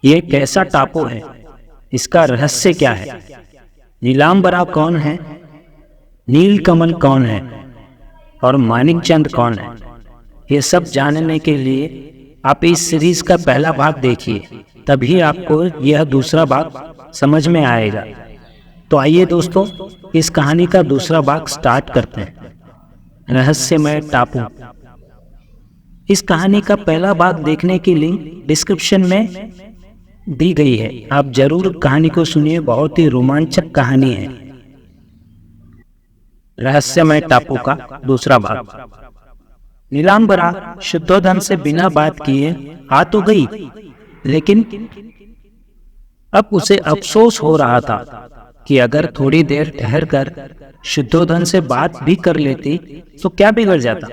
ये कैसा टापू है, इसका रहस्य क्या है, नीलांबरा कौन है, नीलकमल कौन है और मानिकचंद कौन है। ये सब जानने के लिए आप इस सीरीज का पहला भाग देखिए, तभी आपको यह दूसरा भाग समझ में आएगा। तो आइए दोस्तों, इस कहानी का दूसरा भाग स्टार्ट करते हैं, रहस्यमय टापू। इस कहानी का पहला भाग देखने की लिंक डिस्क्रिप्शन में दी गई है, आप जरूर कहानी को सुनिए, बहुत ही रोमांचक कहानी है। रहस्यमय टापू का दूसरा भाग। नीलांबरा शुद्धोधन से बिना बात किए आ तो गई, लेकिन अब उसे अफसोस हो रहा था कि अगर थोड़ी देर ठहरकर शुद्धोधन से बात भी कर लेती तो क्या बिगड़ जाता।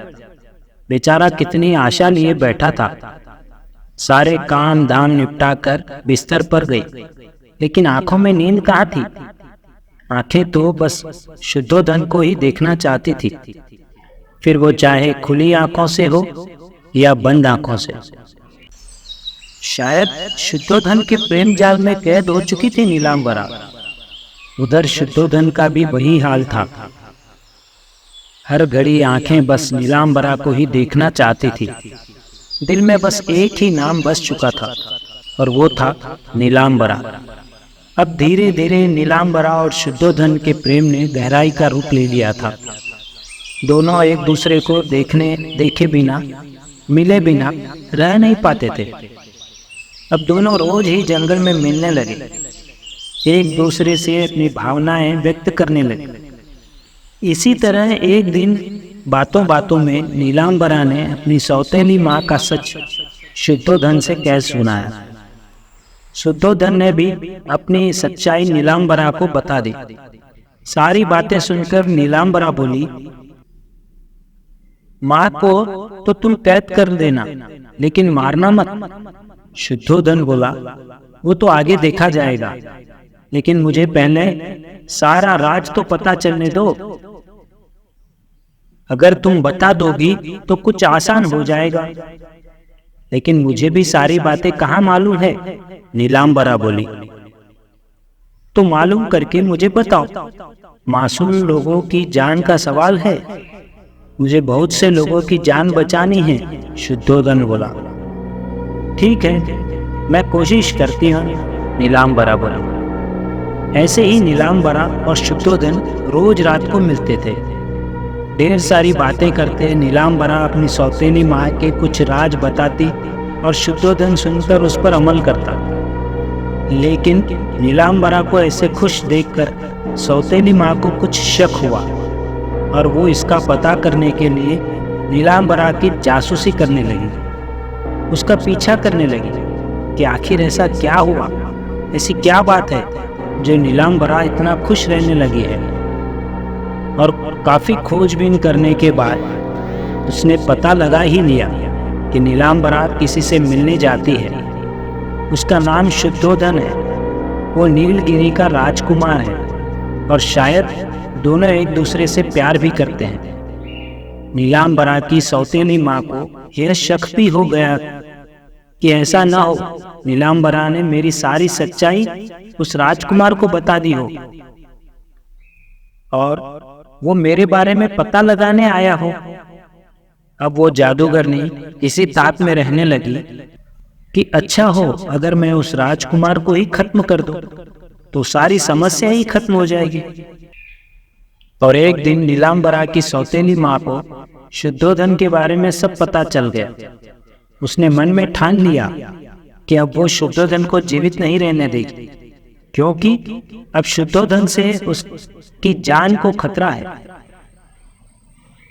बेचारा कितनी आशा लिए बैठा था, सारे काम धाम निपटा कर बिस्तर पर गई, लेकिन आंखों में नींद कहाँ थी। आंखें तो बस शुद्धोधन को ही देखना चाहती थी, फिर वो चाहे खुली आंखों से हो या बंद आंखों से। शायद शुद्धोधन के प्रेम जाल में कैद हो चुकी थी नीलांबरा। उधर शुद्धोधन का भी वही हाल था, हर घड़ी आंखें बस नीलांबरा को ही देखना चाहती थी। दिल में बस एक ही नाम बस चुका था और वो था नीलांबरा। अब धीरे धीरे नीलांबरा और शुद्धोधन के प्रेम ने गहराई का रूप ले लिया था। दोनों एक दूसरे को देखे बिना, मिले बिना रह नहीं पाते थे। अब दोनों रोज ही जंगल में मिलने लगे, एक दूसरे से अपनी भावनाएं व्यक्त करने लगे। इसी तरह एक दिन बातों बातों में नीलांबरा ने अपनी सौतेली माँ का सच शुद्धोधन से कह सुनाया। शुद्धोधन ने भी अपनी सच्चाई नीलांबरा को बता दी। सारी बातें सुनकर नीलांबरा बोली, माँ को तो तुम कैद कर देना, लेकिन मारना मत। शुद्धोधन बोला, वो तो आगे देखा जाएगा, लेकिन मुझे पहले सारा राज तो पता चलने दो। अगर तुम बता दोगी तो कुछ आसान हो जाएगा, लेकिन मुझे भी सारी बातें कहाँ मालूम है। नीलांबरा बोली, तो मालूम करके मुझे बताओ, मासूम लोगों की जान का सवाल है, मुझे बहुत से लोगों की जान बचानी है। शुद्धोधन बोला, ठीक है, मैं कोशिश करती हूँ। नीलांबरा बोला। ऐसे ही नीलांबरा और शुद्धोधन रोज रात को मिलते थे, ढेर सारी बातें करते। नीलांबरा अपनी सौतेली माँ के कुछ राज बताती और शुद्धोधन सुनकर उस पर अमल करता। लेकिन नीलांबरा को ऐसे खुश देखकर सौतेली माँ को कुछ शक हुआ और वो इसका पता करने के लिए नीलांबरा की जासूसी करने लगी, उसका पीछा करने लगी कि आखिर ऐसा क्या हुआ, ऐसी क्या बात है जो नीलांबरा इतना खुश रहने लगी है। और काफी खोजबीन करने के बाद उसने पता लगा ही लिया कि नीलांबरा किसी से मिलने जाती है। उसका नाम शुद्धोधन है, वो नीलगिरी का राजकुमार है और शायद दोनों एक दूसरे से प्यार भी करते हैं। नीलांबरा की सौतेली माँ को यह शक भी हो गया कि ऐसा ना हो नीलांबरा ने मेरी सारी सच्चाई उस राजकुमार को बता दी हो और वो मेरे बारे में पता लगाने आया हो। अब वो जादूगरनी इसी ताक में रहने लगी कि अच्छा हो अगर मैं उस राजकुमार को ही खत्म कर दूं तो सारी समस्या ही खत्म हो जाएगी। और एक दिन नीलांबरा की सौतेली माँ को शुद्धोधन के बारे में सब पता चल गया। उसने मन में ठान लिया कि अब वो शुद्धोधन को जीवित नहीं रहने देगी, क्योंकि अब शुद्धोधन से उसकी जान को खतरा है।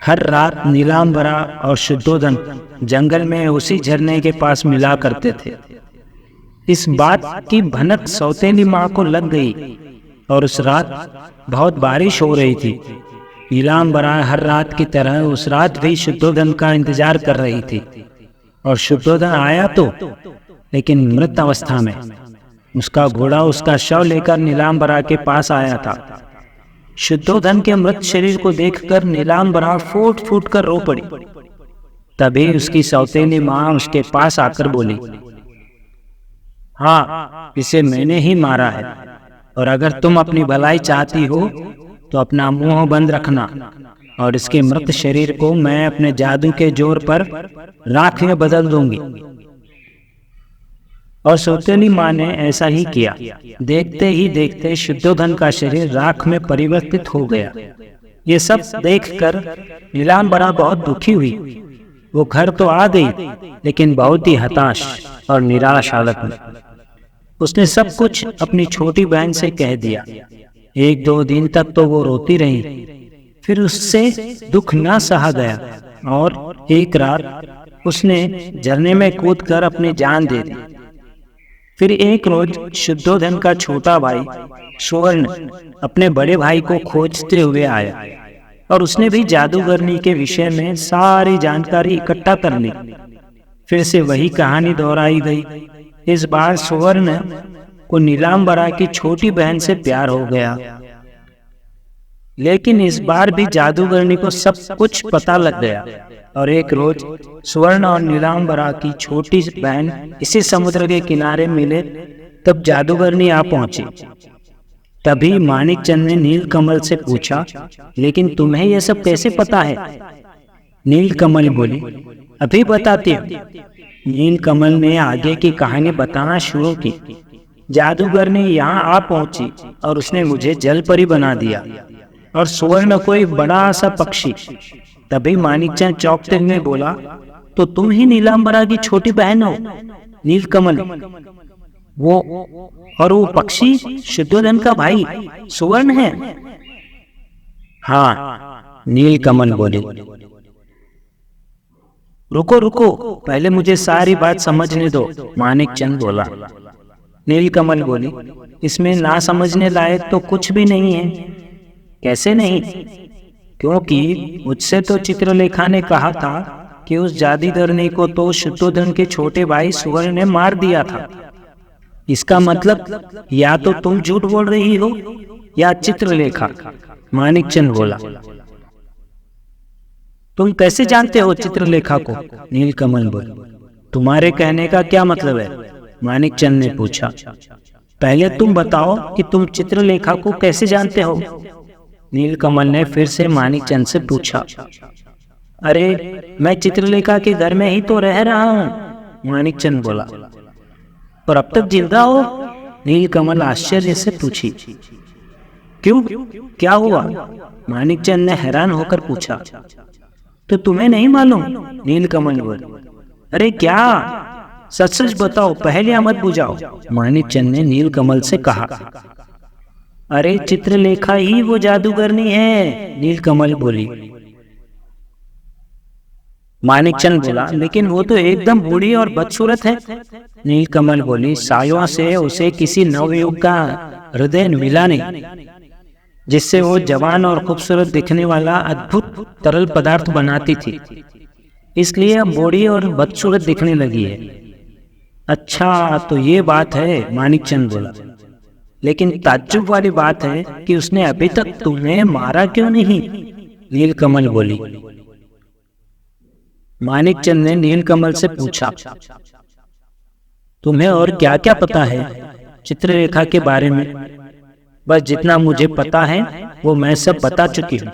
हर रात नीलांबरा और शुद्धोधन जंगल में उसी झरने के पास मिला करते थे। इस बात की भनक सौतेली माँ को लग गई और उस रात बहुत बारिश हो रही थी। नीलांबरा हर रात की तरह उस रात भी शुद्धोधन का इंतजार कर रही थी और शुद्धोधन आया तो, लेकिन मृत अवस्था में। उसका घोड़ा उसका शव लेकर नीलांबरा के पास आया था। शुद्धोधन के मृत शरीर को देखकर नीलांबरा फूट फूट कर रो पड़ी। तभी उसकी सौतेली माँ उसके पास आकर बोली, हाँ, इसे मैंने ही मारा है। और अगर तुम अपनी भलाई चाहती हो तो अपना मुंह बंद रखना, और इसके मृत शरीर को मैं अपने जादू के जोर पर राख में बदल दूंगी। और सौतेली माँ ने ऐसा ही किया। देखते ही देखते शुद्धोधन का शरीर राख में परिवर्तित हो गया। ये सब देखकर नीलांबरा बहुत दुखी हुई। वो घर तो आ गई, लेकिन बहुत ही हताश और निराश हालत में। उसने सब कुछ अपनी छोटी बहन से कह दिया। 1-2 दिन तक तो वो रोती रही, फिर उससे दुख ना सहा गया और एक रात उसने झरने में कूदकर अपनी जान दे दी। फिर एक रोज शुद्धोधन का छोटा भाई सुवर्ण अपने बड़े भाई को खोजते हुए आया, और उसने भी जादूगरनी के विषय में सारी जानकारी इकट्ठा कर ली। फिर से वही कहानी दोहराई गई। इस बार सुवर्ण को नीलांबरा की छोटी बहन से प्यार हो गया, लेकिन इस बार भी जादूगरनी को सब कुछ पता लग गया। और एक रोज सुवर्ण और नीलांबरा की छोटी बहन इसी समुद्र के किनारे मिले, तब जादूगरनी आ पहुंची। तभी मानिकचंद ने नीलकमल से पूछा, लेकिन तुम्हें यह सब कैसे पता है? नीलकमल बोली, अभी बताती हूँ। नीलकमल ने आगे की कहानी बताना शुरू की। जादूगरनी यहाँ आ पहुंची और उसने मुझे जलपरी बना दिया, और सुवर्ण को एक बड़ा सा पक्षी। तभी मानिकचंद चौंकते हुए बोला, तो तुम ही नीलांबरा की छोटी बहन हो? नीलकमल, वो पक्षी शुद्धोधन का भाई सुवर्ण है? हाँ, नीलकमल बोली। रुको रुको, पहले मुझे सारी बात समझने दो, मानिकचंद बोला। नीलकमल बोली, इसमें ना समझने लायक तो कुछ भी नहीं है। कैसे नहीं? क्योंकि मुझसे तो चित्रलेखा ने कहा था कि उस जादूगरनी को तो शुद्धोधन के छोटे भाई सुवर्ण ने मार दिया था। इसका मतलब या तो तुम झूठ बोल रही हो या चित्रलेखा, मानिकचंद बोला। तुम कैसे जानते हो चित्रलेखा को? नीलकमल बोली। तुम्हारे कहने का क्या मतलब है? मानिकचंद ने पूछा। पहले तुम बताओ कि तुम चित्रलेखा को कैसे जानते हो? नीलकमल ने फिर से मानिकचंद से पूछा। अरे, मैं चित्रलेखा के घर में ही तो रह रहा हूँ, मानिकचंद बोला। और अब तक जिंदा हो? नीलकमल आश्चर्य से पूछी। क्यों, क्या हुआ? मानिकचंद ने हैरान होकर पूछा। तो तुम्हें नहीं मालूम? नीलकमल बोली। अरे क्या? सच सच बताओ, पहले मत बुझाओ, मानिकचंद ने नीलकमल से कहा। अरे, चित्रलेखा ही वो जादूगरनी है, नीलकमल बोली। मानिकचंद बोला, लेकिन वो तो एकदम बूढ़ी और बदसूरत है। नीलकमल बोली, सायों से उसे किसी नवयुग का हृदय मिला नहीं, जिससे वो जवान और खूबसूरत दिखने वाला अद्भुत तरल पदार्थ बनाती थी, इसलिए अब बूढ़ी और बदसूरत दिखने लगी है। अच्छा, तो ये बात है, मानिकचंद बोला। लेकिन ताज्जुब वाली बात है कि उसने अभी तक तुम्हें मारा क्यों नहीं? नीलकमल बोली। मानिकचंद ने नीलकमल से पूछा, तुम्हें और क्या क्या पता है चित्रलेखा के बारे में? बस जितना मुझे पता है वो मैं सब बता चुकी हूँ।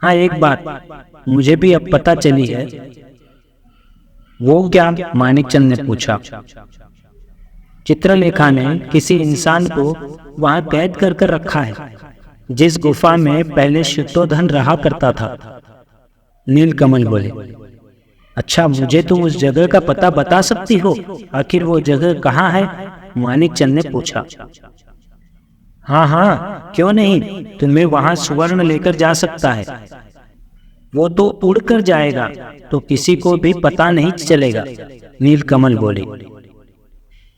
हाँ, एक बात मुझे भी अब पता चली है। वो क्या? मानिकचंद ने पूछा। चित्रलेखा ने किसी इंसान को वहां कैद कर रखा है, जिस गुफा में पहले शुद्धोधन रहा करता था। नीलकमल बोले। अच्छा, मुझे तुम उस जगह का पता बता सकती हो? आखिर वो जगह कहाँ है? मानिकचंद ने पूछा। हाँ हाँ, क्यों नहीं, तुम्हें वहां सुवर्ण लेकर जा सकता है। वो तो उड़कर जाएगा तो किसी को भी पता नहीं चलेगा, नीलकमल बोली।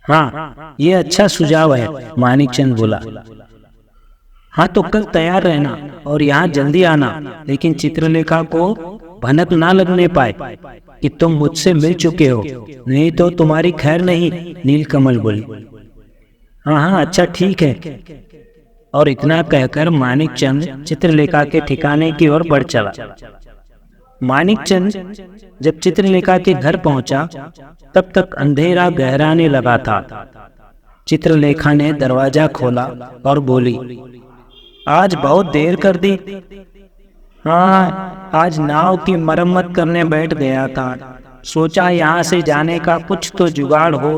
हाँ, ये अच्छा सुझाव है, मानिकचंद बोला। हाँ, तो कल तैयार रहना और यहाँ जल्दी आना, लेकिन चित्रलेखा को भनक ना लगने पाए कि तुम मुझसे मिल चुके हो, नहीं तो तुम्हारी खैर नहीं, नीलकमल बोली। हाँ हाँ, अच्छा ठीक है। और इतना कहकर मानिकचंद चित्रलेखा के ठिकाने की ओर बढ़ चला। मानिकचंद जब चित्रलेखा के घर पहुंचा तब तक अंधेरा गहराने लगा था। चित्रलेखा ने दरवाजा खोला और बोली, आज बहुत देर कर दी। हाँ, आज नाव की मरम्मत करने बैठ गया था, सोचा यहाँ से जाने का कुछ तो जुगाड़ हो।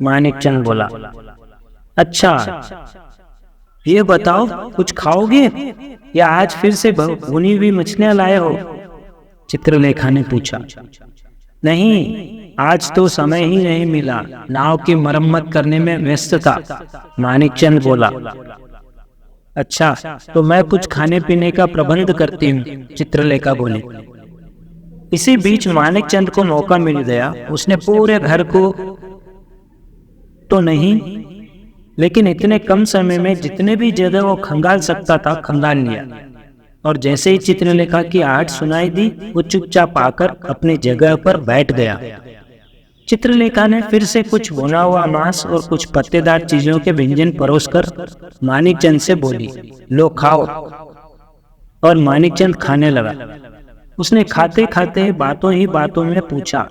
मानिकचंद बोला, अच्छा ये बताओ कुछ खाओगे या आज फिर से भुनी हुई मछलियां लाए हो? चित्रलेखा ने पूछा। नहीं, आज तो समय ही नहीं मिला, नाव की मरम्मत करने में व्यस्त था। मानिकचंद बोला। अच्छा, तो मैं कुछ खाने पीने का प्रबंध करती हूँ, चित्रलेखा बोली। इसी बीच मानिकचंद को मौका मिल गया। उसने पूरे घर को तो नहीं, लेकिन इतने कम समय में जितने भी जगह वो खंगाल सकता था खंगाल लिया। और जैसे ही चित्रलेखा की आहट सुनाई दी, वो चुपचाप आकर अपनी जगह पर बैठ गया। चित्रलेखा ने फिर से कुछ भुना हुआ मांस और कुछ पत्तेदार चीजों के व्यंजन परोसकर मानिकचंद से बोली, लो खाओ। और मानिकचंद खाने लगा। उसने खाते खाते बातों ही बातों में पूछा,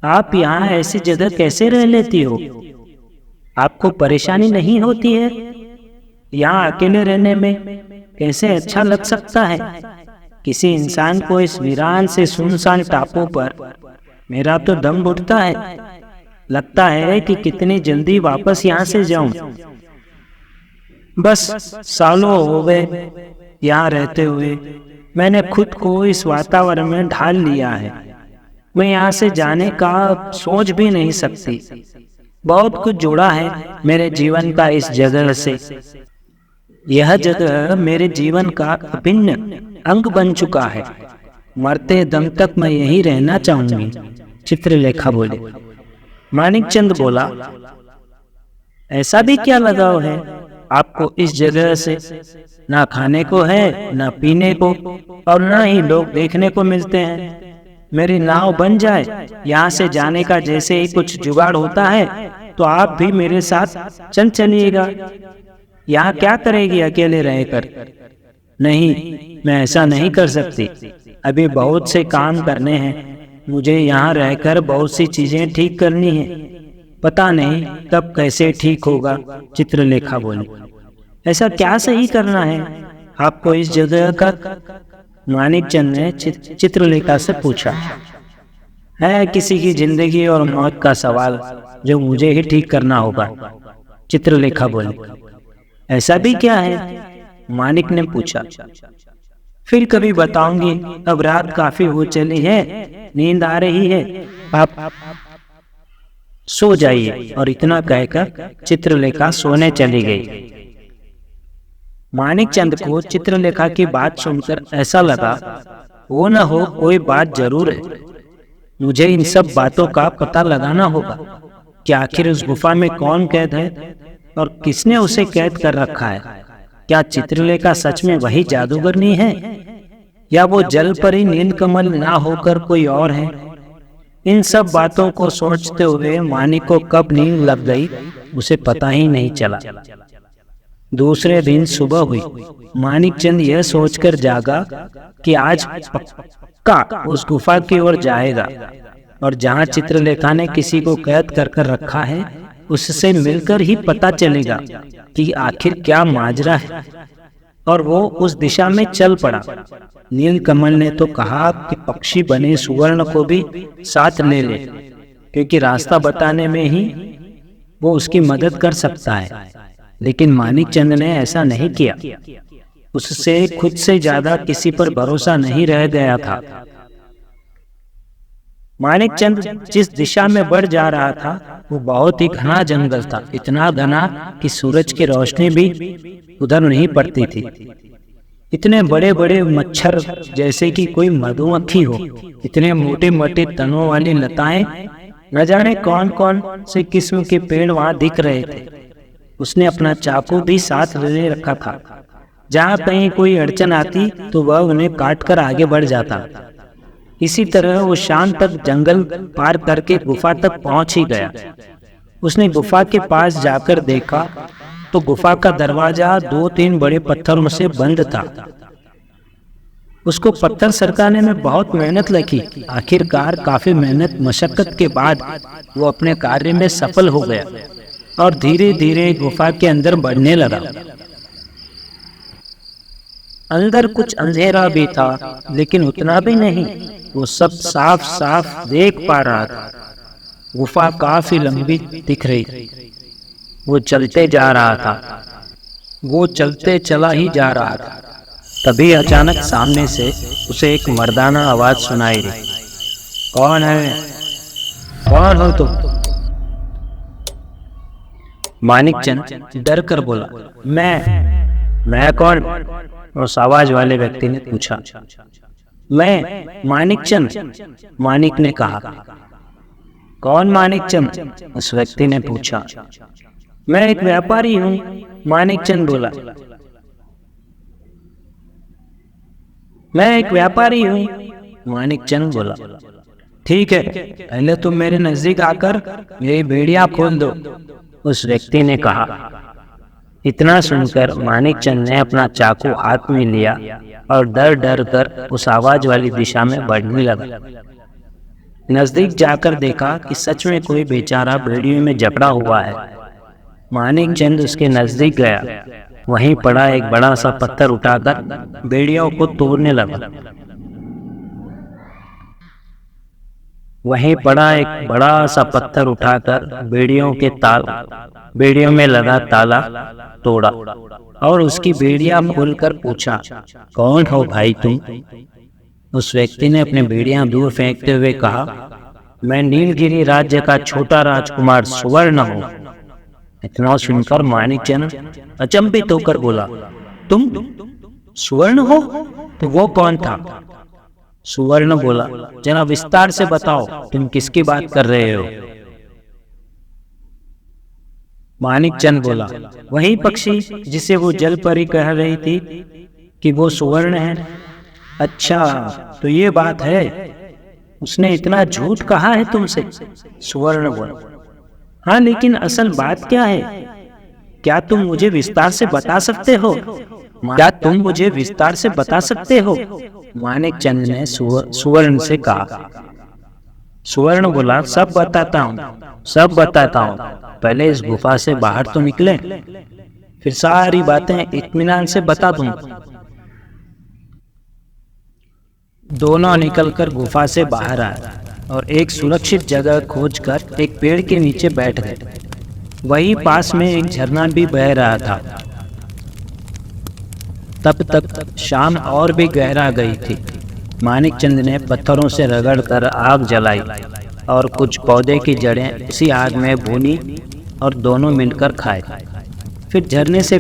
आप यहाँ ऐसी जगह कैसे रह लेती हो? आपको परेशानी नहीं होती है? यहाँ अकेले रहने में कैसे अच्छा लग सकता है? किसी इंसान को इस वीरान से सुनसान टापू पर मेरा तो दम घुटता है। लगता है कि कितनी जल्दी वापस यहाँ से जाऊं। बस सालों हो गए यहाँ रहते हुए, मैंने खुद को इस वातावरण में ढाल लिया है। मैं यहाँ से जाने का सोच भी नहीं सकती। बहुत कुछ जुड़ा है मेरे जीवन का इस जगह से। यह जगह मेरे जीवन का अभिन्न अंग बन चुका है। मरते दम तक मैं यही रहना चाहूंगी, चित्रलेखा बोली। मानिकचंद बोला, ऐसा भी क्या लगाव है आपको इस जगह से? ना खाने को है, ना पीने को, और ना ही लोग देखने को मिलते हैं। मेरी नाव बन जाए, यहाँ से जाने का जैसे ही कुछ जुगाड़ होता है तो आप भी मेरे साथ चल चलिएगा। यहाँ क्या करेगी अकेले रहकर? नहीं, मैं ऐसा नहीं कर सकती। अभी बहुत से काम करने हैं। मुझे यहाँ रहकर बहुत सी चीजें ठीक करनी है। पता नहीं कब कैसे ठीक होगा, चित्रलेखा बोली। ऐसा क्या सही करना है आपको इस जगह का? मानिकचंद ने चित्रलेखा से पूछा। है किसी की जिंदगी और मौत का सवाल जो मुझे ही ठीक करना होगा, चित्रलेखा बोली। ऐसा भी क्या है? मानिक ने पूछा। फिर कभी बताऊंगी, अब रात काफी हो चली है, नींद आ रही है, आप सो जाइए। और इतना कहकर चित्रलेखा सोने चली गई। मानिकचंद को चित्रलेखा की बात सुनकर ऐसा लगा, वो न हो कोई बात जरूर है। मुझे इन सब बातों का पता लगाना होगा कि आखिर उस गुफा में कौन कैद है और किसने उसे कैद कर रखा है। क्या चित्रलेखा सच में वही जादूगरनी है या वो जल परी नीलकमल ना होकर कोई और है? इन सब बातों को सोचते हुए मानिक को कब नींद लग गई उसे पता ही नहीं चला। दूसरे दिन सुबह हुई। मानिकचंद यह सोचकर जागा कि आज पक्का उस गुफा की ओर जाएगा और जहां चित्रलेखा ने किसी को कैद कर रखा है उससे मिलकर ही पता चलेगा कि आखिर क्या माजरा है। और वो उस दिशा में चल पड़ा। नीलकमल ने तो कहा कि पक्षी बने सुवर्ण को भी साथ ले ले, क्योंकि रास्ता बताने में ही वो उसकी मदद कर सकता है। लेकिन मानिकचंद ने ऐसा नहीं किया। उससे खुद से ज्यादा किसी पर भरोसा नहीं रह गया था। मानिकचंद जिस दिशा में बढ़ जा रहा था वो बहुत ही घना जंगल था। इतना घना कि सूरज की रोशनी भी उधर नहीं पड़ती थी। इतने बड़े बड़े मच्छर जैसे कि कोई मधुमक्खी हो, इतने मोटे मोटे तनों वाली लताएं, न जाने कौन कौन से किस्म के पेड़ वहां दिख रहे थे। उसने अपना चाकू भी साथ ले रखा था। जहां कहीं कोई अड़चन आती तो वह उन्हें काट कर आगे बढ़ जाता। इसी तरह वो शाम तक जंगल पार करके गुफा तक पहुंच ही गया। उसने गुफा के पास जाकर देखा तो गुफा का दरवाजा 2-3 बड़े पत्थरों से बंद था। उसको पत्थर सरकाने में बहुत मेहनत लगी। आखिरकार काफी मेहनत मशक्कत के बाद वो अपने कार्य में सफल हो गया और धीरे धीरे गुफा के अंदर बढ़ने लगा। अंदर कुछ अंधेरा भी था, लेकिन उतना भी नहीं। वो सब साफ साफ देख पा रहा था। गुफा काफी लंबी दिख रही थी। वो चलते जा रहा था। वो चलते चला ही जा रहा था। तभी अचानक सामने से उसे एक मर्दाना आवाज सुनाई दी। कौन है? कौन हो तुम? मानिकचंद डर कर बोला, मैं कौन? उस आवाज वाले व्यक्ति ने पूछा। मैं मानिकचंद, मानिक ने कहा। कौन मानिकचंद? उस व्यक्ति ने पूछा। मैं एक व्यापारी हूँ, मानिकचंद बोला। मैं एक व्यापारी हूँ, मानिकचंद बोला। ठीक है, पहले तुम मेरे नजदीक आकर मेरी बेड़ियां खोल दो, उस व्यक्ति ने कहा। इतना सुनकर मानिकचंद ने अपना चाकू हाथ में लिया और डर डर कर उस आवाज वाली दिशा में बढ़ने लगा। नजदीक जाकर देखा कि सच में कोई बेचारा बेड़ियों में जकड़ा हुआ है। मानिकचंद उसके नजदीक गया। वहीं पड़ा एक बड़ा सा पत्थर उठाकर बेड़ियों को तोड़ने लगा। वहीं पड़ा एक बड़ा सा पत्थर उठाकर बेड़ियों में लगा ताला तोड़ा और उसकी बेड़ियां खोलकर पूछा, कौन हो भाई तुम? उस व्यक्ति ने अपने बेड़ियां दूर फेंकते हुए कहा, मैं नीलगिरी राज्य का छोटा राजकुमार सुवर्ण हूँ। इतना सुनकर मानिकचंद अचंभित होकर बोला, तुम सुवर्ण हो? तो वो कौन था? सुवर्ण बोला, जरा विस्तार से बताओ, तुम किसकी बात कर रहे हो? मानिकचंद बोला, वही पक्षी जिसे वो जल परी कह रही थी कि वो सुवर्ण है। अच्छा, तो ये बात है। उसने इतना झूठ कहा है तुमसे? सुवर्ण बोला, हाँ, लेकिन असल बात क्या है? क्या तुम मुझे विस्तार से बता सकते हो? मानिकचंद ने सुवर्ण से कहा। सुवर्ण बोला, सब बताता हूँ। पहले इस गुफा से बाहर तो निकले, फिर सारी बातें इत्मीनान से बता दूंगा। दोनों निकलकर गुफा से बाहर आए और एक सुरक्षित जगह खोजकर एक पेड़ के नीचे बैठ गए। वहीं पास में एक झरना भी बह रहा था। तब तक शाम और भी गहरा गई थी। मानिकचंद ने पत्थरों से रगड़कर आग जलाई और कुछ पौधे की जड़ें उसी आग में भूनी और दोनों मिलकर खाए। फिर झरने से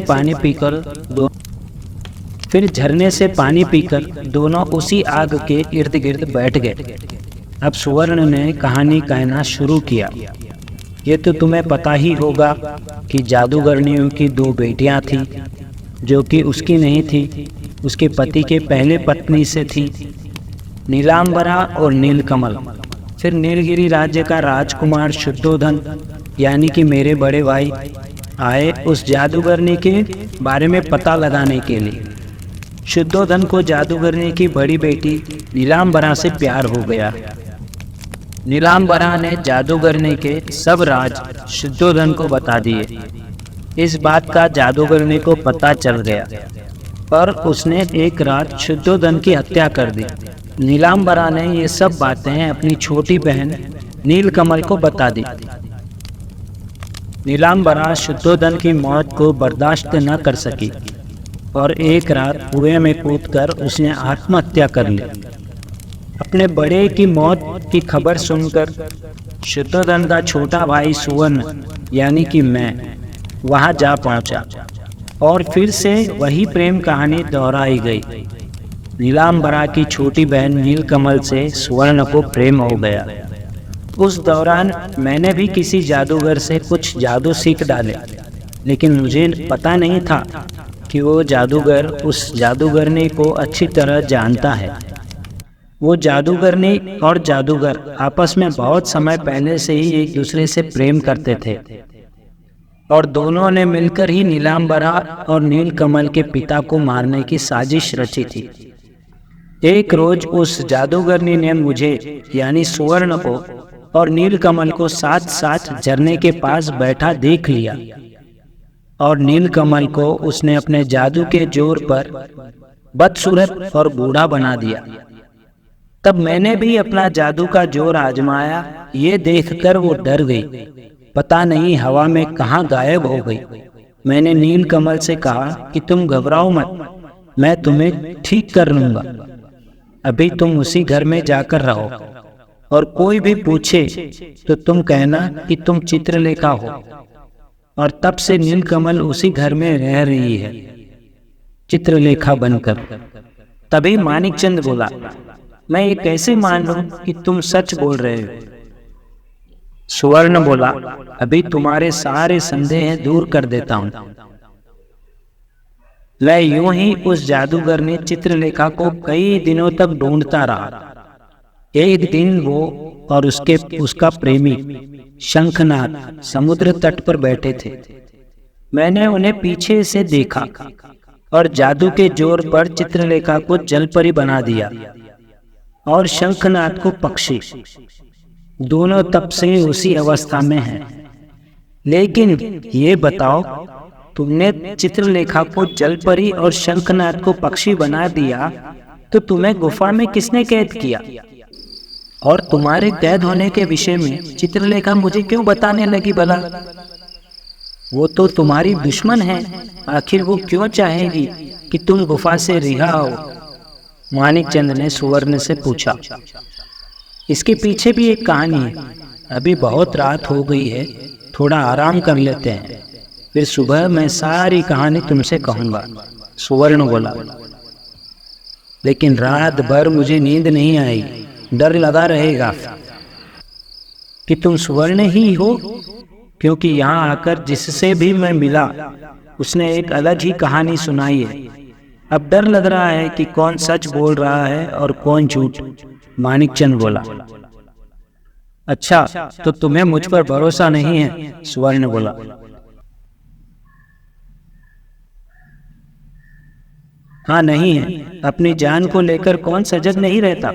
पानी पीकर दोनों उसी आग के इर्द गिर्द बैठ गए। अब सुवर्ण ने कहानी कहना शुरू किया। ये तो तुम्हें पता ही होगा कि जादूगरनियों की 2 बेटियां थी, जो कि उसकी नहीं थी, उसके पति के पहले पत्नी से थी, नीलांबरा और नीलकमल। फिर नीलगिरी राज्य का राजकुमार शुद्धोधन, यानी कि मेरे बड़े भाई, आए उस जादूगरनी के बारे में पता लगाने के लिए। शुद्धोधन को जादूगरनी की बड़ी बेटी नीलांबरा से प्यार हो गया। नीलांबरा ने जादूगरनी के सब राज शुद्धोधन को बता दिए। इस बात का जादूगरनी को पता चल गया और उसने एक रात शुद्धोधन की हत्या कर दी। नीलांबरा ने ये सब बातें अपनी छोटी बहन नीलकमल को बता दी। नीलांबरा शुद्धोधन की मौत को बर्दाश्त न कर सकी और एक रात कुएं में कूदकर उसने आत्महत्या कर ली। अपने बड़े की मौत की खबर सुनकर शुद्धोधन का छोटा भाई सुवर्ण, यानी कि मैं, वहां जा पहुंचा और फिर से वही प्रेम कहानी दोहराई गई। नीलांबरा की छोटी बहन नीलकमल से सुवर्ण को प्रेम हो गया। उस दौरान मैंने भी किसी जादूगर से कुछ जादू सीख डाले, लेकिन मुझे पता नहीं था कि वो जादूगर उस जादूगरनी को अच्छी तरह जानता है। वो जादूगरनी और जादूगर आपस में बहुत समय पहले से ही एक दूसरे से प्रेम करते थे और दोनों ने मिलकर ही नीलांबरा और नीलकमल के पिता को मारने की साजिश रची थी। एक रोज उस जादूगरनी ने मुझे यानी सुवर्ण को और नीलकमल को साथ साथ झरने के पास बैठा देख लिया और नीलकमल को उसने अपने जादू के जोर पर बदसूरत और बूढ़ा बना दिया। तब मैंने भी अपना जादू का जोर आजमाया। ये देखकर वो डर गई, पता नहीं हवा में कहाँ गायब हो गई। मैंने नीलकमल से कहा कि तुम घबराओ मत, मैं तुम्हें ठीक कर लूंगा। अभी तुम उसी घर में जाकर रहो और कोई भी पूछे तो तुम कहना कि तुम चित्रलेखा हो। और तब से नीलकमल उसी घर में रह रही है चित्रलेखा बनकर। तभी मानिकचंद बोला, मैं ये कैसे मान लूं कि तुम सच बोल रहे हो? सुवर्ण बोला, अभी तुम्हारे सारे संदेह दूर कर देता हूं। मैं यूं ही उस जादूगर ने चित्रलेखा को कई दिनों तक ढूंढता रहा। एक दिन वो और उसका प्रेमी शंखनाद समुद्र तट पर बैठे थे। मैंने उन्हें पीछे से देखा और जादू के जोर पर चित्रलेखा को जलपरी बना दिया और शंखनाद को पक्षी। दोनों तब से उसी अवस्था में हैं। लेकिन ये बताओ, तुमने चित्रलेखा को जलपरी और शंखनाद को पक्षी बना दिया तो तुम्हें गुफा में किसने कैद किया? और तुम्हारे कैद होने के विषय में चित्रलेखा मुझे क्यों बताने लगी भला? वो तो तुम्हारी दुश्मन है, आखिर वो क्यों चाहेगी कि तुम गुफा से रिहा हो? मानिकचंद ने सुवर्ण से पूछा। इसके पीछे भी एक कहानी है। अभी बहुत रात हो गई है, थोड़ा आराम कर लेते हैं, फिर सुबह मैं सारी कहानी तुमसे कहूंगा। सुवर्ण बोला, लेकिन रात भर मुझे नींद नहीं आई, डर लगा रहेगा कि तुम सुवर्ण ही हो, क्योंकि यहाँ आकर जिससे भी मैं मिला उसने एक अलग ही कहानी सुनाई है। अब डर लग रहा है कि कौन सच बोल रहा है और कौन झूठ। मानिकचंद बोला, अच्छा तो तुम्हें मुझ पर भरोसा नहीं है? सुवर्ण बोला, हाँ नहीं है। अपनी जान को लेकर कौन सजग नहीं रहता?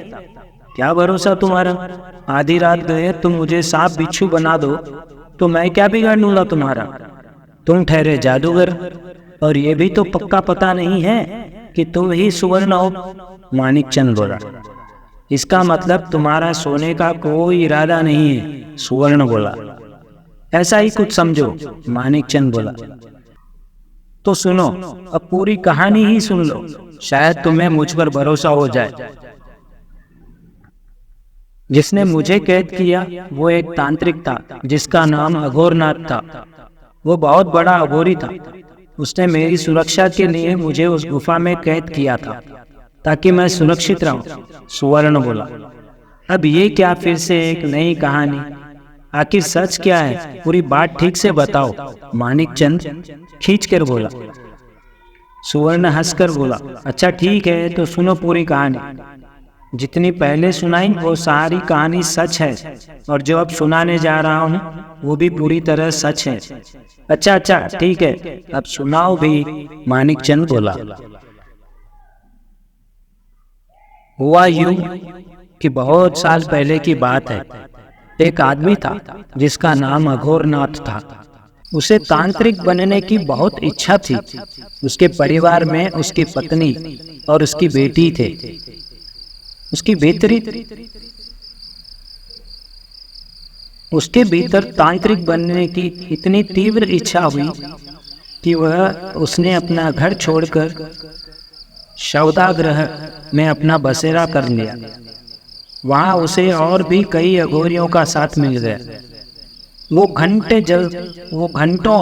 क्या भरोसा तुम्हारा? आधी रात गए तुम मुझे सांप बिच्छू बना दो तो मैं क्या बिगाड़ लूंगा तुम्हारा? तुम ठहरे जादूगर, और ये भी तो पक्का पता नहीं है कि तुम ही सुवर्ण हो। मानिकचंद बोला, इसका मतलब तुम्हारा सोने का कोई इरादा नहीं है। सुवर्ण बोला, ऐसा ही कुछ समझो। मानिकचंद बोला, तो सुनो, अब पूरी कहानी ही सुन लो, शायद तुम्हें मुझ पर भरोसा हो जाए। जिसने मुझे कैद किया वो एक तांत्रिक था जिसका नाम अघोरनाथ था। वो बहुत बड़ा अघोरी था। उसने मेरी सुरक्षा के लिए मुझे उस गुफा में कैद किया था ताकि मैं सुरक्षित रहूं। सुवर्ण बोला, अब ये क्या फिर से एक नई कहानी? आखिर सच क्या है? पूरी बात ठीक से बताओ। मानिकचंद खींचकर बोला। सुवर्ण हंसकर बोला, अच्छा ठीक है, तो सुनो पूरी कहानी। जितनी पहले सुनाई वो सारी कहानी सच है, और जो अब सुनाने जा रहा हूँ वो भी पूरी तरह सच है। अच्छा ठीक है, अब सुनाओ भी। मानिकचंद बोला। हुआ यूं कि बहुत साल पहले की बात है। एक आदमी था जिसका नाम अघोरनाथ था। उसे तांत्रिक बनने की बहुत इच्छा थी। उसके परिवार में उसकी पत्नी और उसकी बेटी थे। उसके भीतर तांत्रिक बनने की इतनी तीव्र इच्छा हुई कि उसने अपना घर छोड़कर शवदाग्रह में अपना बसेरा कर लिया। वहां उसे और भी कई अघोरियों का साथ मिल गया। वो घंटों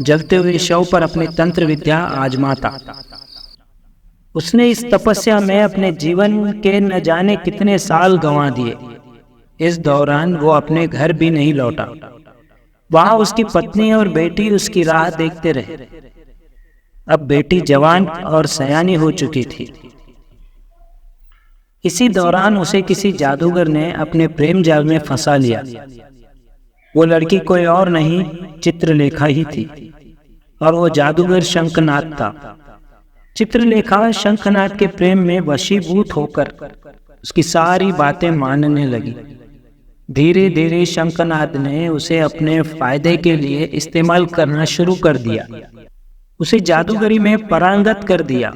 जलते हुए शव पर अपनी तंत्र विद्या आजमाता। उसने इस तपस्या में अपने जीवन के न जाने कितने साल गंवा दिए। इस दौरान वो अपने घर भी नहीं लौटा। वहां उसकी पत्नी और बेटी उसकी राह देखते रहे। अब बेटी जवान और सयानी हो चुकी थी। इसी दौरान उसे किसी जादूगर ने अपने प्रेम जाल में फंसा लिया। वो लड़की कोई और नहीं, चित्रलेखा ही थी, और वो जादूगर शंखनाद था। चित्रलेखा शंखनाद के प्रेम में वशीभूत होकर उसकी सारी बातें मानने लगी। धीरे धीरे शंखनाद ने उसे अपने फायदे के लिए इस्तेमाल करना शुरू कर दिया। उसे जादूगरी में पारंगत कर दिया।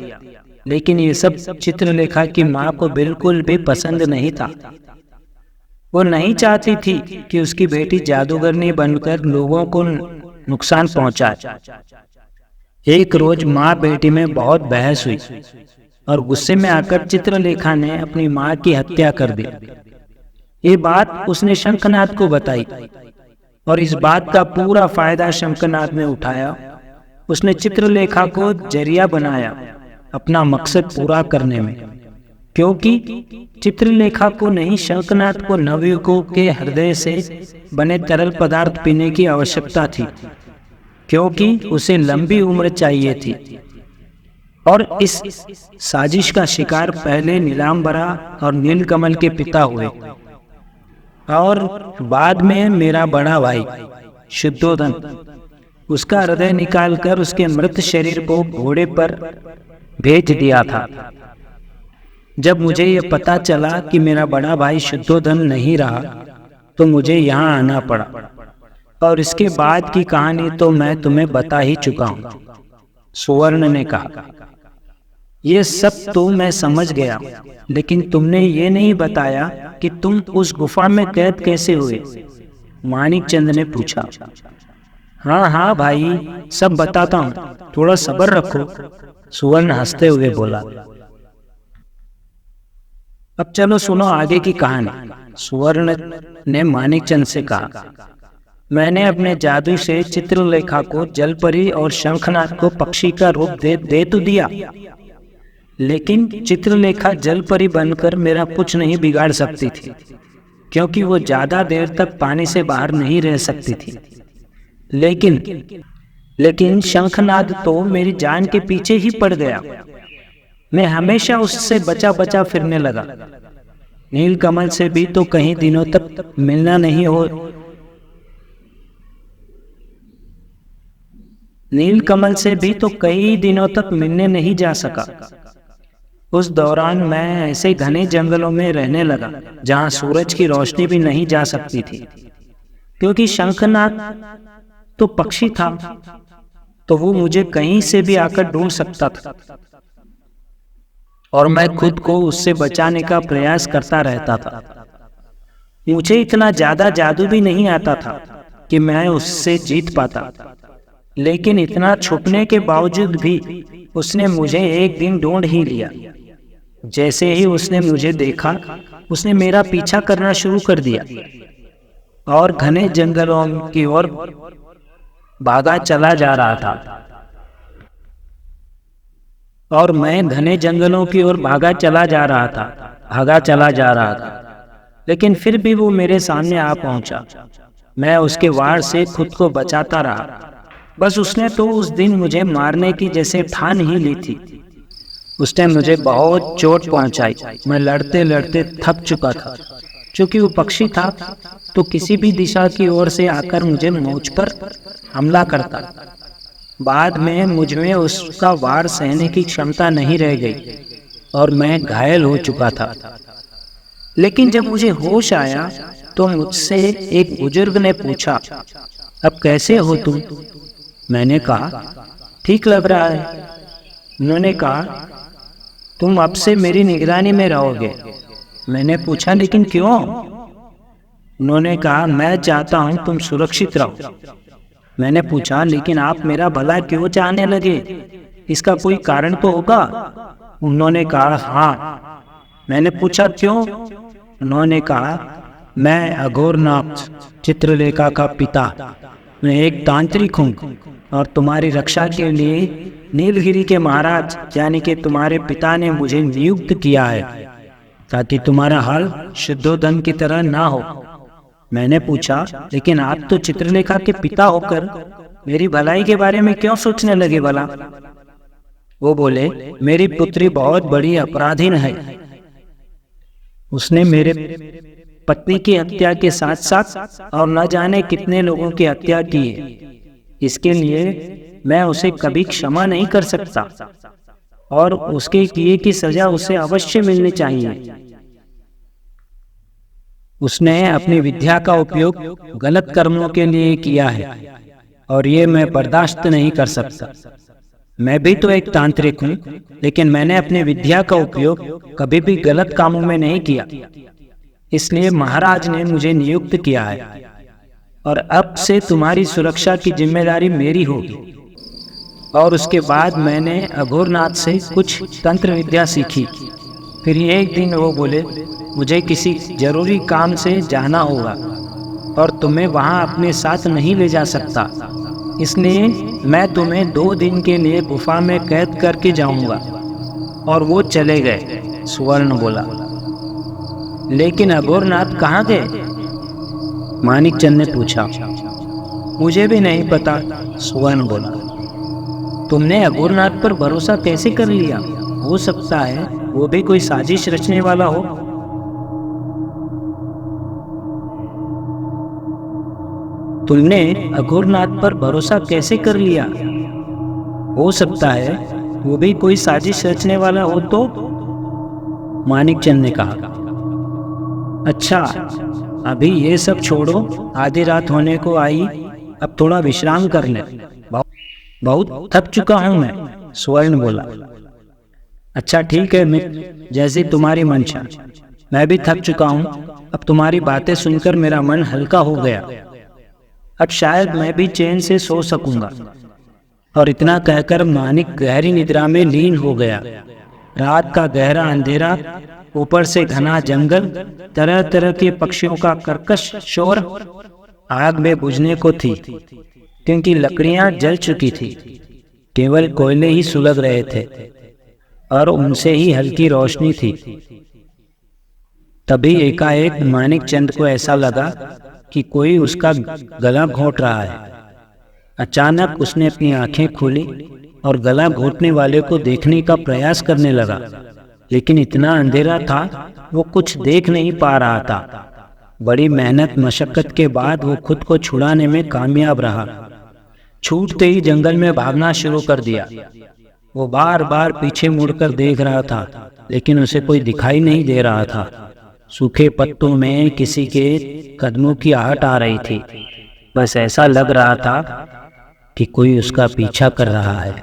लेकिन ये सब चित्रलेखा की माँ को बिल्कुल भी पसंद नहीं था। वो नहीं चाहती थी कि उसकी बेटी जादूगरनी बनकर लोगों को नुकसान पहुंचाए। एक रोज माँ बेटी में बहुत बहस हुई और गुस्से में आकर चित्रलेखा ने अपनी माँ की हत्या कर दी। ये बात उसने शंखनाद को बताई और इस बात का पूरा फायदा शंखनाद ने उठाया। उसने चित्रलेखा को जरिया बनाया अपना मकसद पूरा करने में, क्योंकि चित्रलेखा को नहीं शंखनाद को नवयुवकों के हृदय से बने तरल पदार्थ पीने की आवश्यकता थी, क्योंकि उसे लंबी उम्र चाहिए थी। और इस साजिश का शिकार पहले नीलांबरा और नीलकमल के पिता हुए और बाद में मेरा बड़ा भाई शुद्धोधन। उसका हृदय निकालकर उसके मृत शरीर को घोड़े पर भेज दिया था। जब मुझे यह पता चला कि मेरा बड़ा भाई शुद्धोधन नहीं रहा तो मुझे यहाँ आना पड़ा, और इसके बाद की कहानी तो मैं तुम्हें बता ही चुका हूँ, सुवर्ण ने कहा। ये सब तो मैं समझ गया, लेकिन तुमने ये नहीं बताया कि तुम उस गुफा में कैद कैसे हुए? मानिकचंद ने पूछा। हाँ हाँ भाई, सब बताता हूँ, थोड़ा सब्र रखो, सुवर्ण हंसते हुए बोला। अब चलो सुनो आगे की कहानी, सुवर्ण ने मानिकचंद से कहा। मैंने अपने जादू से चित्रलेखा को जलपरी और शंखनाद को पक्षी का रूप दे तो दिया, लेकिन चित्रलेखा जलपरी बनकर मेरा कुछ नहीं बिगाड़ सकती थी, क्योंकि वो ज्यादा देर तक पानी से बाहर नहीं रह सकती थी। लेकिन शंखनाद तो मेरी जान के पीछे ही पड़ गया। मैं हमेशा उससे बचा बचा फिरने लगा। नीलकमल से भी तो कई दिनों तक मिलना नहीं हो नीलकमल से भी तो कई दिनों तक मिलने नहीं जा सका। उस दौरान मैं ऐसे घने जंगलों में रहने लगा जहां सूरज की रोशनी भी नहीं जा सकती थी, क्योंकि शंखनाद तो पक्षी था, तो वो मुझे कहीं से भी आकर ढूंढ सकता था और मैं खुद को उससे बचाने का प्रयास करता रहता था। मुझे इतना ज्यादा जादू भी नहीं आता था कि मैं उससे जीत पाता, लेकिन इतना छुपने के बावजूद भी उसने मुझे एक दिन ढूंढ ही लिया। जैसे ही उसने मुझे देखा, उसने मेरा पीछा करना शुरू कर दिया और घने जंगलों की ओर भागा चला जा रहा था। और मैं घने जंगलों की ओर भागा चला जा रहा था, लेकिन फिर भी वो मेरे सामने आ पहुंचा। मैं उसके वार से खुद को बचाता रहा। बस उसने तो उस दिन मुझे मारने की जैसे ठान ही ली थी। उसने मुझे बहुत चोट पहुंचाई। मैं लड़ते लड़ते थक चुका था। चूंकि वो पक्षी था तो किसी भी दिशा की ओर से आकर मुझ पर हमला करता। बाद में मुझ में उसका वार सहने की क्षमता नहीं रह गई और मैं घायल हो चुका था। लेकिन जब मुझे होश आया तो मुझसे एक बुजुर्ग ने पूछा, अब कैसे हो तुम? मैंने कहा, ठीक लग रहा है। उन्होंने कहा, तुम अब से मेरी निगरानी में रहोगे। मैंने पूछा, लेकिन क्यों? उन्होंने कहा, मैं चाहता हूं तुम सुरक्षित रहो। मैंने पूछा, लेकिन आप मेरा भला क्यों चाहने लगे? इसका कोई कारण तो होगा? उन्होंने कहा, हाँ। मैंने पूछा, क्यों? उन्होंने कहा, मैं अघोरनाथ चित्रलेखा का पिता, मैं एक तांत्रिक हूँ और तुम्हारी रक्षा के लिए नीलगिरी के महाराज यानी कि तुम्हारे पिता ने मुझे नियुक्त किया है, ताकि तुम्हारा हाल शुद्धोधन की तरह ना हो। मैंने पूछा, लेकिन आप तो चित्रलेखा के पिता होकर मेरी भलाई के बारे में क्यों सोचने लगे भला? वो बोले, मेरी पुत्री बहुत बड़ी अपराधीन है। उसने मेरे पत्नी की हत्या के साथ साथ और न जाने कितने लोगों की हत्या की है। इसके लिए मैं उसे कभी क्षमा नहीं कर सकता और उसके किए की सजा उसे अवश्य मिलनी चाहिए। उसने अपनी विद्या का उपयोग गलत कर्मों के लिए किया है और ये मैं बर्दाश्त नहीं कर सकता। मैं भी तो एक तांत्रिक हूँ, लेकिन मैंने अपनी विद्या का उपयोग कभी भी गलत कामों में नहीं किया। इसलिए महाराज ने मुझे नियुक्त किया है और अब से तुम्हारी सुरक्षा की जिम्मेदारी मेरी होगी। और उसके बाद मैंने अघोरनाथ से कुछ तंत्र विद्या सीखी। फिर एक दिन वो बोले, मुझे किसी जरूरी काम से जाना होगा और तुम्हें वहाँ अपने साथ नहीं ले जा सकता, इसलिए मैं तुम्हें 2 दिन के लिए गुफा में कैद करके जाऊंगा। और वो चले गए। सुवर्ण बोला, लेकिन अघोरनाथ कहाँ गए? मानिकचंद ने पूछा। मुझे भी नहीं पता, सुवर्ण बोला। तुमने अघोरनाथ पर भरोसा कैसे कर लिया? हो सकता है वो भी कोई साजिश रचने वाला हो। तुमने अघोरनाथ पर भरोसा कैसे कर लिया? हो सकता है वो भी कोई साजिश रचने वाला हो तो? मानिकचंद ने कहा। अच्छा, अभी ये सब छोड़ो, आधी रात होने को आई, अब थोड़ा विश्राम कर ले। बहुत थक चुका हूं मैं, स्वर्ण बोला। अच्छा ठीक है मित्र, जैसी तुम्हारी मंशा। मैं भी थक चुका हूं, अब तुम्हारी बातें सुनकर मेरा मन हल्का हो गया। अब शायद मैं भी चैन से सो सकूंगा। और इतना कहकर मानिक गहरी निद्रा में लीन हो गया। रात का गहरा अंधेरा, ऊपर से घना जंगल, तरह तरह के पक्षियों का कर्कश शोर आग में बुझने को थी, क्योंकि लकड़ियां जल चुकी थी। केवल कोयले ही सुलग रहे थे और उनसे ही हल्की रोशनी थी। तभी एकाएक मानिकचंद को ऐसा लगा कि कोई उसका गला घोंट रहा है। अचानक उसने अपनी आंखें खोली और गला घोंटने वाले को देखने का प्रयास करने लगा, लेकिन इतना अंधेरा था वो कुछ देख नहीं पा रहा था। बड़ी मेहनत मशक्कत के बाद वो खुद को छुड़ाने में कामयाब रहा। छूटते ही जंगल में भागना शुरू कर दिया। वो बार बार पीछे मुड़कर देख रहा था, लेकिन उसे कोई दिखाई नहीं दे रहा था। सूखे पत्तों में किसी के कदमों की आहट आ रही थी। बस ऐसा लग रहा था कि कोई उसका पीछा कर रहा है।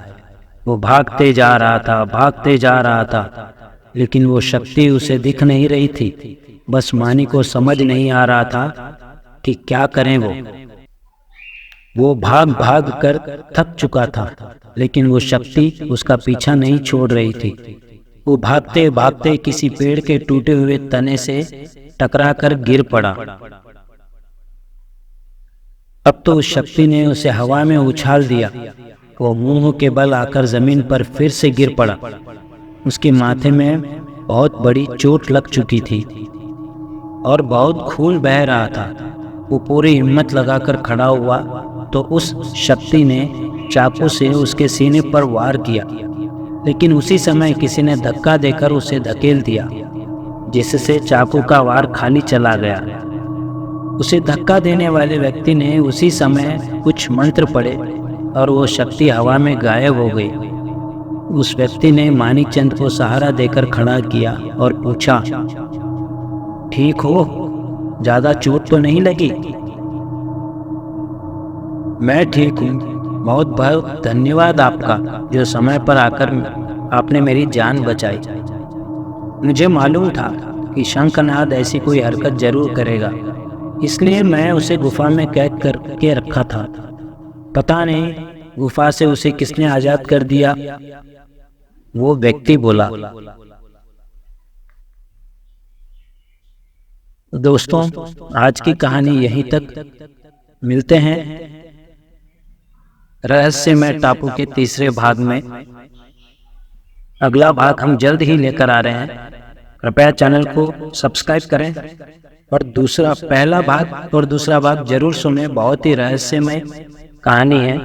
वो भागते जा रहा था, भागते जा रहा था, लेकिन वो शक्ति उसे दिख नहीं रही थी। बस मानी को समझ नहीं आ रहा था कि क्या करें। वो भाग भाग कर थक चुका था, लेकिन वो शक्ति उसका पीछा नहीं छोड़ रही थी। वो भागते भागते किसी पेड़ के टूटे हुए तने से टकराकर गिर पड़ा। अब तो उस शक्ति ने उसे हवा में उछाल दिया। वो मुंह के बल आकर जमीन पर फिर से गिर पड़ा। उसके माथे में बहुत बड़ी चोट लग चुकी थी और बहुत खून बह रहा था। वो पूरी हिम्मत लगाकर खड़ा हुआ तो उस शक्ति ने चाकू से उसके सीने पर वार किया, लेकिन उसी समय किसी ने धक्का देकर उसे धकेल दिया, जिससे चाकू का वार खाली चला गया। उसे धक्का देने वाले व्यक्ति ने उसी समय कुछ मंत्र पढ़े और वो शक्ति हवा में गायब हो गई। उस व्यक्ति ने मानिकचंद को सहारा देकर खड़ा किया और पूछा, ठीक हो? ज्यादा चोट तो नहीं लगी? मैं ठीक हूँ, बहुत बहुत धन्यवाद आपका, जो समय पर आकर आपने मेरी जान बचाई। मुझे मालूम था कि शंखनाद ऐसी कोई हरकत जरूर करेगा, इसलिए मैं उसे गुफा में कैद करके रखा था। पता नहीं गुफा से उसे किसने आजाद कर दिया। वो व्यक्ति बोला। दोस्तों, आज की कहानी यहीं तक। मिलते हैं रहस्यमय टापू के तीसरे भाग में। अगला भाग हम जल्द ही लेकर आ रहे हैं। कृपया चैनल को सब्सक्राइब करें और पहला भाग और दूसरा भाग जरूर सुनें। बहुत ही रहस्यमय कहानी है।